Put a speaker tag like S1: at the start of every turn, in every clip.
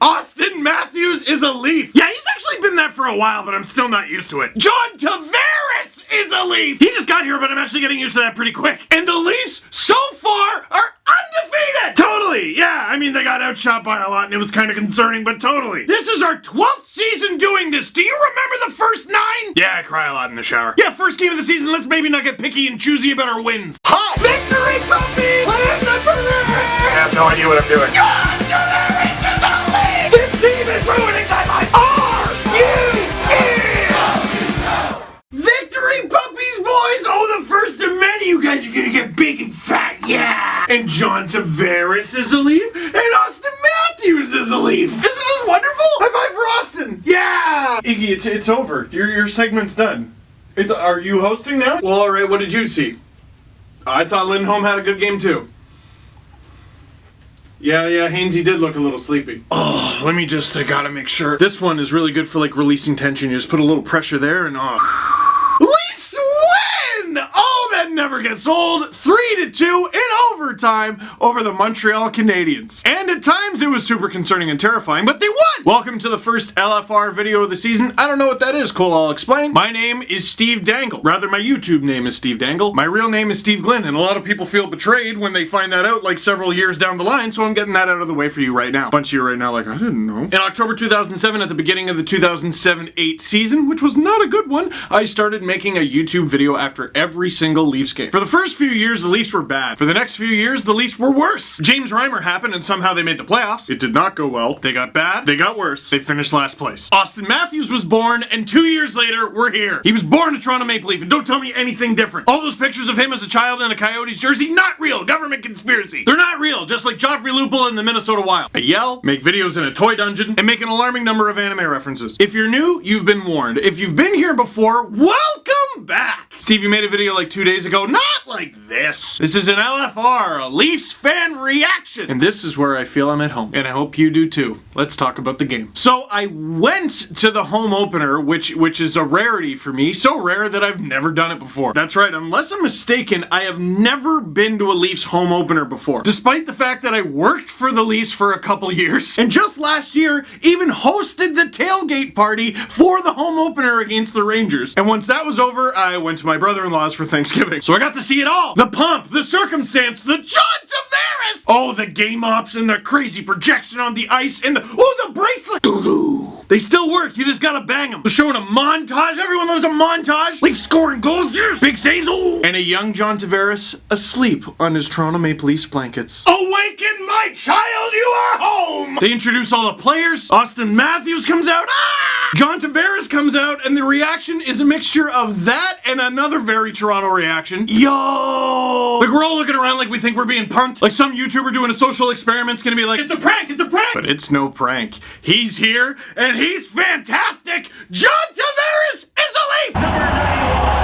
S1: Austin Matthews is a Leaf. Yeah, he's actually been that for a while, but I'm still not used to it. John Tavares is a Leaf. He just got here, but I'm actually getting used to that pretty quick. And the Leafs, so far, are undefeated. Totally. Yeah, I mean, they got outshot by a lot, and it was kind of concerning, but totally. This is our 12th season doing this. Do you remember the first 9? Yeah, I cry a lot in the shower. Yeah, first game of the season, let's maybe not get picky and choosy about our wins. Hi! Victory, puppy! I have no idea what I'm doing. God, this team is ruining my life! Victory, puppies, boys! Oh, the first of many! You guys are gonna get big and fat, yeah! And John Tavares is a Leaf, and Austin Matthews is a Leaf! Isn't this wonderful? High five for Austin! Yeah! Iggy, it's over. Your segment's done. Are you hosting now? Well, alright, what did you see? I thought Lindholm had a good game, too. Yeah, Hainsey did look a little sleepy. Oh, let me just, I gotta make sure. This one is really good for, like, releasing tension. You just put a little pressure there and, Leafs win! Oh, that never gets old. 3-2 in overtime over the Montreal Canadiens. And at times it was super concerning and terrifying, but they won! Welcome to the first LFR video of the season. I don't know what that is, Cole, I'll explain. My name is Steve Dangle. Rather, my YouTube name is Steve Dangle. My real name is Steve Glynn, and a lot of people feel betrayed when they find that out like several years down the line, so I'm getting that out of the way for you right now. A bunch of you right now like, I didn't know. In October 2007, at the beginning of the 2007-8 season, which was not a good one, I started making a YouTube video after every single Leafs game. For the first few years, the Leafs were bad. For the next few years, the Leafs were worse. James Reimer happened and somehow they made the playoffs. It did not go well. They got bad. They got worse. They finished last place. Austin Matthews was born, and 2 years later, we're here. He was born a Toronto Maple Leaf, and don't tell me anything different. All those pictures of him as a child in a Coyotes jersey, not real. Government conspiracy. They're not real, just like Joffrey Lupul in the Minnesota Wild. I yell, make videos in a toy dungeon, and make an alarming number of anime references. If you're new, you've been warned. If you've been here before, welcome back. Steve, you made a video like 2 days ago, not like this. This is an LFR, a Leafs fan reaction. And this is where I feel I'm at home. And I hope you do too. Let's talk about the game. So I went to the home opener, which is a rarity for me. So rare that I've never done it before. That's right, unless I'm mistaken, I have never been to a Leafs home opener before. Despite the fact that I worked for the Leafs for a couple years, and just last year, even hosted the tailgate party for the home opener against the Rangers. And once that was over, I went to my brother-in-law's for Thanksgiving. So I got to see it all. The pomp, the circumstance, the John Tavares! Oh, the game ops and the crazy projection on the ice and the bracelet! Doo-doo. They still work, you just gotta bang them. They're showing a montage, everyone loves a montage. Leafs scoring goals, yes. Big saves, oh. And a young John Tavares asleep on his Toronto Maple Leafs blankets. Awaken my child, you are home! They introduce all the players. Austin Matthews comes out, John Tavares comes out, and the reaction is a mixture of that and another very Toronto reaction. Yo! Like, we're all looking around like we think we're being punked. Like some YouTuber doing a social experiment's gonna be like, it's a prank, it's a prank! But it's no prank. He's here, and he's fantastic! John Tavares is a Leaf! Number 91,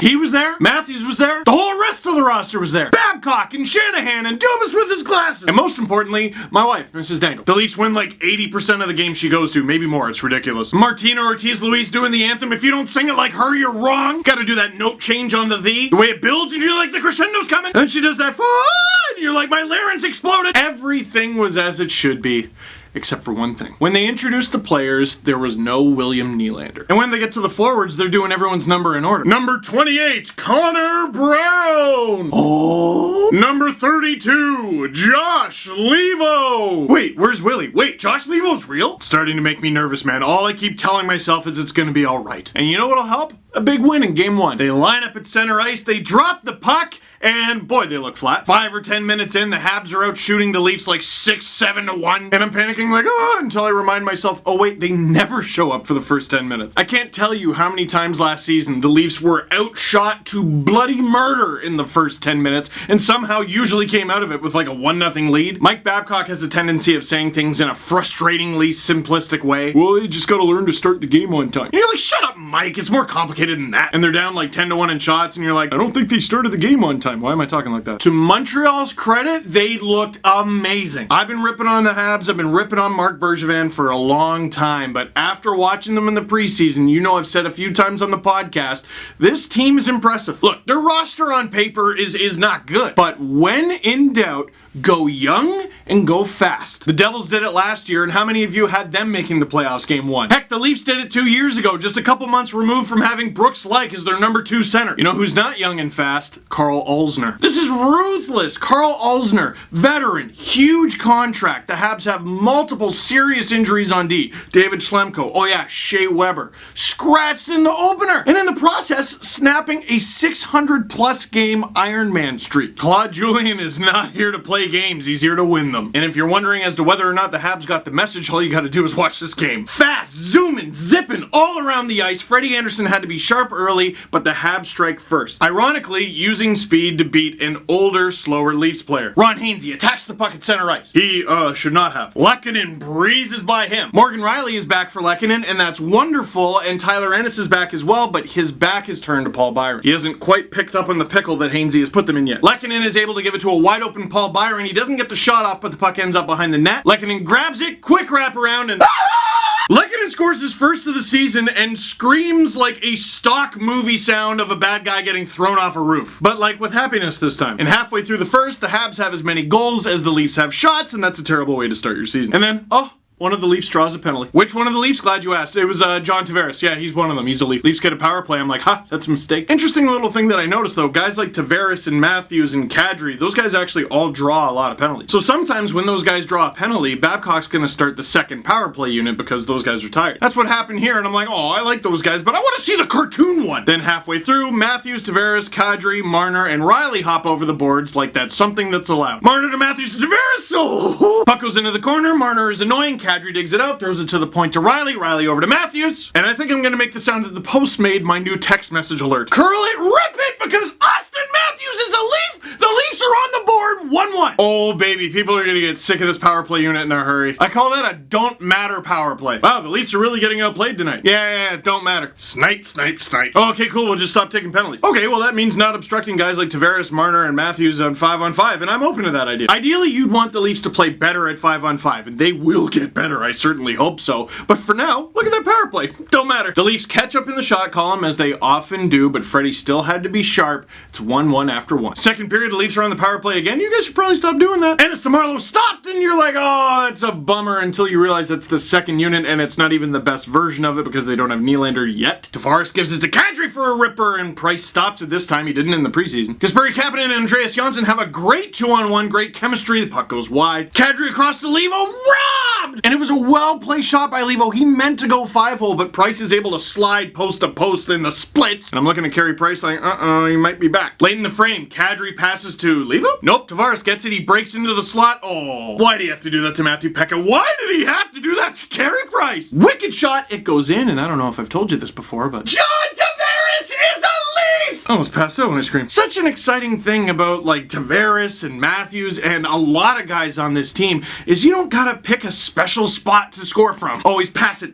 S1: he was there, Matthews was there, the whole rest of the roster was there. Babcock and Shanahan and Dubas with his glasses. And most importantly, my wife, Mrs. Dangle. The Leafs win like 80% of the games she goes to, maybe more, it's ridiculous. Martina Ortiz-Luis doing the anthem. If you don't sing it like her, you're wrong. Gotta do that note change on the way it builds, and you're like, the crescendo's coming. And she does that, and you're like, my larynx exploded. Everything was as it should be. Except for one thing. When they introduced the players, there was no William Nylander. And when they get to the forwards, they're doing everyone's number in order. Number 28, Connor Brown! Oh! Number 32, Josh Levo! Wait, where's Willie? Wait, Josh Levo's real? It's starting to make me nervous, man. All I keep telling myself is it's gonna be alright. And you know what'll help? A big win in game 1. They line up at center ice, they drop the puck, and boy, they look flat. 5 or 10 minutes in, the Habs are out shooting the Leafs like 6-7-1. And I'm panicking like, until I remind myself, oh wait, they never show up for the first 10 minutes. I can't tell you how many times last season the Leafs were outshot to bloody murder in the first 10 minutes, and somehow usually came out of it with like a 1-0 lead. Mike Babcock has a tendency of saying things in a frustratingly simplistic way. Well, you just gotta learn to start the game on time. And you're like, shut up, Mike, it's more complicated than that. And they're down like 10-1 in shots, and you're like, I don't think they started the game on time. time. Why am I talking like that? To Montreal's credit, they looked amazing. I've been ripping on the Habs. I've been ripping on Marc Bergevin for a long time, but after watching them in the preseason, you know I've said a few times on the podcast, this team is impressive. Look, their roster on paper is not good, but when in doubt, go young and go fast. The Devils did it last year, and how many of you had them making the playoffs game 1? Heck, the Leafs did it 2 years ago, just a couple months removed from having Brooks Laich as their number 2 center. You know who's not young and fast? Carl Alzner. This is ruthless. Carl Alzner, veteran, huge contract. The Habs have multiple serious injuries on D. David Schlemko, oh yeah, Shea Weber, scratched in the opener, and in the process, snapping a 600-plus game Ironman streak. Claude Julien is not here to play games, he's here to win them. And if you're wondering as to whether or not the Habs got the message, all you gotta do is watch this game. Fast, zooming, zipping all around the ice. Freddie Anderson had to be sharp early, but the Habs strike first. Ironically, using speed to beat an older, slower Leafs player. Ron Hainsey attacks the puck at center ice. He, should not have. Lehkonen breezes by him. Morgan Riley is back for Lehkonen, and that's wonderful, and Tyler Ennis is back as well, but his back is turned to Paul Byron. He hasn't quite picked up on the pickle that Hainsey has put them in yet. Lehkonen is able to give it to a wide open Paul Byron. He doesn't get the shot off, but the puck ends up behind the net. Lehkonen grabs it, quick wrap around, and Lehkonen scores his first of the season and screams like a stock movie sound of a bad guy getting thrown off a roof. But like with happiness this time. And halfway through the first, the Habs have as many goals as the Leafs have shots, and that's a terrible way to start your season. And then, one of the Leafs draws a penalty. Which one of the Leafs? Glad you asked. It was John Tavares. Yeah, he's one of them. He's a Leaf. Leafs get a power play. I'm like, that's a mistake. Interesting little thing that I noticed though, guys like Tavares and Matthews and Kadri, those guys actually all draw a lot of penalties. So sometimes when those guys draw a penalty, Babcock's gonna start the second power play unit because those guys are tired. That's what happened here, and I'm like, I like those guys, but I want to see the cartoon one. Then halfway through, Matthews, Tavares, Kadri, Marner, and Riley hop over the boards like that's something that's allowed. Marner to Matthews to Tavares! Puck goes into the corner, Marner is annoying, Kadri digs it out, throws it to the point to Riley, Riley over to Matthews, and I think I'm gonna make the sound that the Post made my new text message alert. Curl it, rip it, because Austin Matthews is a Leaf! The Leafs are on the board, 1-1. Oh baby, people are gonna get sick of this power play unit in a hurry. I call that a don't matter power play. Wow, the Leafs are really getting outplayed tonight. Yeah, don't matter. Snipe, snipe, snipe. Okay, cool, we'll just stop taking penalties. Okay, well that means not obstructing guys like Tavares, Marner, and Matthews on 5-on-5, and I'm open to that idea. Ideally, you'd want the Leafs to play better at 5-on-5, and they will get better, I certainly hope so. But for now, look at that power play. Don't matter. The Leafs catch up in the shot column as they often do, but Freddie still had to be sharp. It's 1-1 after 1. Second period, the Leafs are on the power play again. You guys should probably stop doing that. Ennis DeMarlo stopped, and you're like, that's a bummer, until you realize that's the second unit, and it's not even the best version of it because they don't have Nylander yet. Tavares gives it to Kadri for a ripper, and Price stops it this time. He didn't in the preseason. Kasperi Kapanen and Andreas Janssen have a great 2-on-1, great chemistry. The puck goes wide. Kadri across the Levo, robbed! And it was a well-placed shot by Levo. He meant to go 5-hole, but Price is able to slide post to post in the splits. And I'm looking at Carey Price like, he might be back. Late in the frame, Kadri passes to Levo? Nope, Tavares gets it. He breaks into the slot. Why do you have to do that to Matthew Pekka? Why did he have to do that to Carey Price? Wicked shot. It goes in, and I don't know if I've told you this before, but John Tavares is a Leaf! I almost passed out when I screamed. Such an exciting thing about like Tavares and Matthews and a lot of guys on this team is you don't gotta pick a special spot to score from. Always pass it,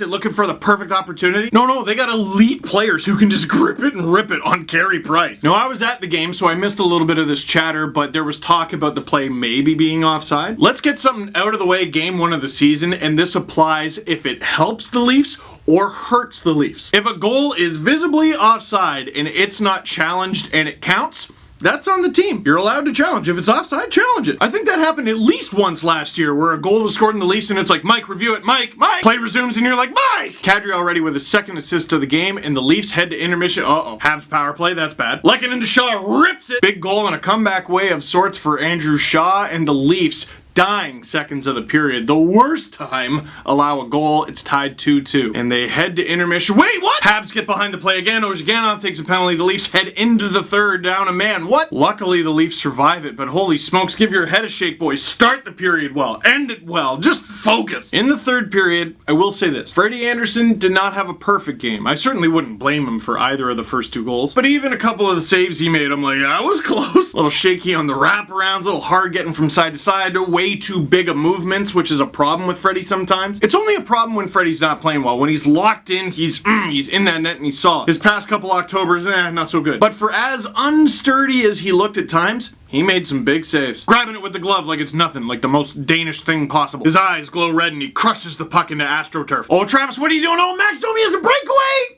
S1: looking for the perfect opportunity. No, they got elite players who can just grip it and rip it on Carey Price. Now, I was at the game, so I missed a little bit of this chatter, but there was talk about the play maybe being offside. Let's get something out of the way game 1 of the season, and this applies if it helps the Leafs or hurts the Leafs. If a goal is visibly offside and it's not challenged and it counts, that's on the team. You're allowed to challenge. If it's offside, challenge it. I think that happened at least once last year where a goal was scored in the Leafs and it's like, Mike, review it, Mike. Play resumes and you're like, Mike! Kadri already with his second assist to the game and the Leafs head to intermission. Habs power play, that's bad. Lehkonen to Shaw rips it. Big goal in a comeback way of sorts for Andrew Shaw, and the Leafs dying seconds of the period. The worst time allow a goal. It's tied 2-2. And they head to intermission. Wait, what? Habs get behind the play again. Ozhiganov takes a penalty. The Leafs head into the third down a man. What? Luckily, the Leafs survive it, but holy smokes, give your head a shake, boys. Start the period well. End it well. Just focus. In the third period, I will say this. Freddie Anderson did not have a perfect game. I certainly wouldn't blame him for either of the first 2 goals, but even a couple of the saves he made, I'm like, that was close. A little shaky on the wraparounds, a little hard getting from side to side, away way too big of movements, which is a problem with Freddie sometimes. It's only a problem when Freddie's not playing well. When he's locked in, he's in that net and he's solid. His past couple Octobers, not so good. But for as unsturdy as he looked at times, he made some big saves. Grabbing it with the glove like it's nothing, like the most Danish thing possible. His eyes glow red and he crushes the puck into AstroTurf. Oh, Travis, what are you doing? Oh, Max Domi has a breakaway!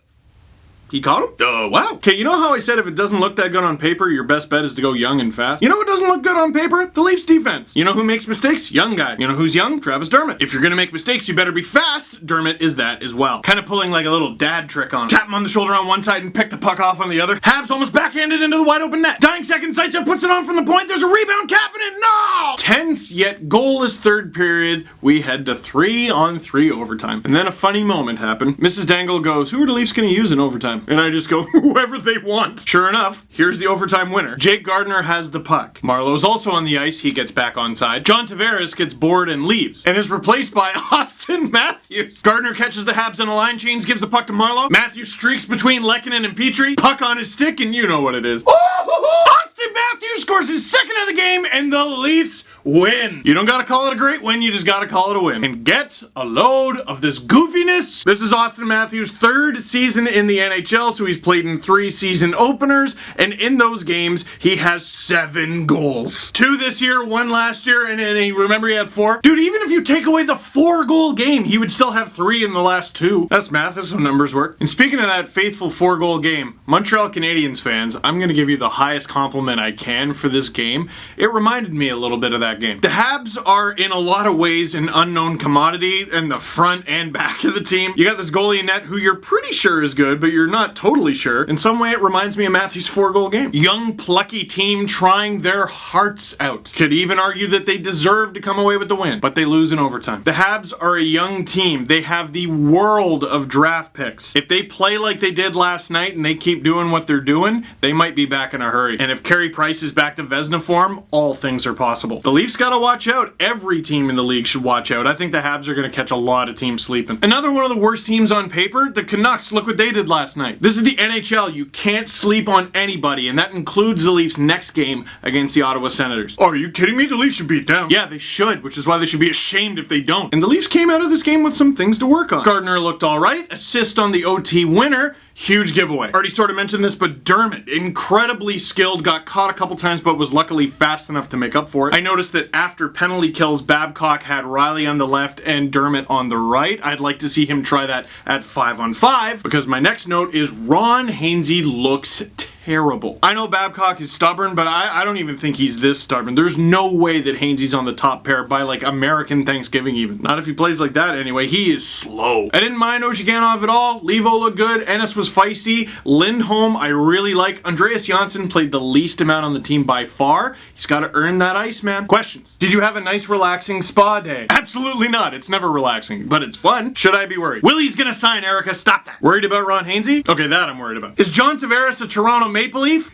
S1: He caught him? Wow. Okay, you know how I said if it doesn't look that good on paper, your best bet is to go young and fast? You know what doesn't look good on paper? The Leafs defense. You know who makes mistakes? Young guy. You know who's young? Travis Dermott. If you're gonna make mistakes, you better be fast. Dermott is that as well. Kind of pulling like a little dad trick on him. Tap him on the shoulder on one side and pick the puck off on the other. Habs almost backhanded into the wide open net. Dying second, Zaitsev puts it on from the point. There's a rebound, Kapanen. No! Tense yet goalless third period. We head to 3-on-3 overtime. And then a funny moment happened. Mrs. Dangle goes, who are the Leafs gonna use in overtime? And I just go, whoever they want. Sure enough, here's the overtime winner. Jake Gardiner has the puck. Marlowe's also on the ice. He gets back onside. John Tavares gets bored and leaves and is replaced by Austin Matthews. Gardiner catches the Habs in a line change, gives the puck to Marlowe. Matthews streaks between Lehkonen and Petrie. Puck on his stick, and you know what it is. Austin Matthews scores his second of the game, and the Leafs win. You don't gotta call it a great win, you just gotta call it a win. And get a load of this goofiness. This is Austin Matthews' third season in the NHL, so he's played in 3 season openers, and in those games, he has 7 goals. 2 this year, 1 last year, and remember he had 4? Dude, even if you take away the 4-goal game, he would still have 3 in the last 2. That's math, that's how numbers work. And speaking of that faithful 4-goal game, Montreal Canadiens fans, I'm gonna give you the highest compliment I can for this game. It reminded me a little bit of that game. The Habs are in a lot of ways an unknown commodity in the front and back of the team. You got this goalie in net who you're pretty sure is good, but you're not totally sure. In some way, it reminds me of Matthews' 4-goal game. Young, plucky team trying their hearts out. Could even argue that they deserve to come away with the win, but they lose in overtime. The Habs are a young team. They have the world of draft picks. If they play like they did last night and they keep doing what they're doing, they might be back in a hurry. And if Carey Price is back to Vezina form, all things are possible. The Leafs gotta watch out. Every team in the league should watch out. I think the Habs are gonna catch a lot of teams sleeping. Another one of the worst teams on paper, the Canucks. Look what they did last night. This is the NHL. You can't sleep on anybody, and that includes the Leafs' next game against the Ottawa Senators. Oh, are you kidding me? The Leafs should beat them. Yeah, they should, which is why they should be ashamed if they don't. And the Leafs came out of this game with some things to work on. Gardiner looked alright. Assist on the OT winner. Huge giveaway. Already sort of mentioned this, but Dermott, incredibly skilled, got caught a couple times, but was luckily fast enough to make up for it. I noticed that after penalty kills, Babcock had Riley on the left and Dermott on the right. I'd like to see him try that at 5-on-5, because my next note is Ron Hainsey looks terrible. I know Babcock is stubborn, but I don't even think he's this stubborn. There's no way that Hainsey's on the top pair by like American Thanksgiving even. Not if he plays like that anyway. He is slow. I didn't mind Ojiganov at all. Levo looked good. Ennis was feisty. Lindholm I really like. Andreas Janssen played the least amount on the team by far. He's got to earn that ice, man. Questions? Did you have a nice relaxing spa day? Absolutely not. It's never relaxing, but it's fun. Should I be worried? Willie's gonna sign Erica. Stop that. Worried about Ron Hainsey? Okay, that I'm worried about. Is John Tavares a Toronto Maple Leaf?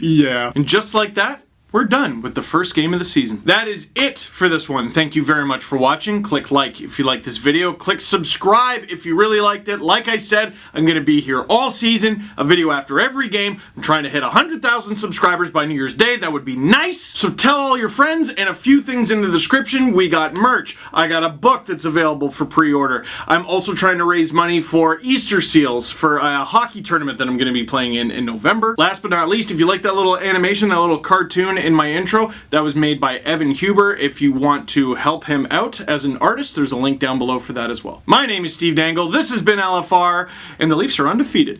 S1: Yeah. And just like that, we're done with the first game of the season. That is it for this one. Thank you very much for watching. Click like if you like this video. Click subscribe if you really liked it. Like I said, I'm going to be here all season, a video after every game. I'm trying to hit 100,000 subscribers by New Year's Day. That would be nice. So tell all your friends, and a few things in the description. We got merch. I got a book that's available for pre-order. I'm also trying to raise money for Easter Seals for a hockey tournament that I'm going to be playing in November. Last but not least, if you like that little animation, that little cartoon in my intro, that was made by Evan Huber. If you want to help him out as an artist, there's a link down below for that as well. My name is Steve Dangle. This has been LFR, and the Leafs are undefeated.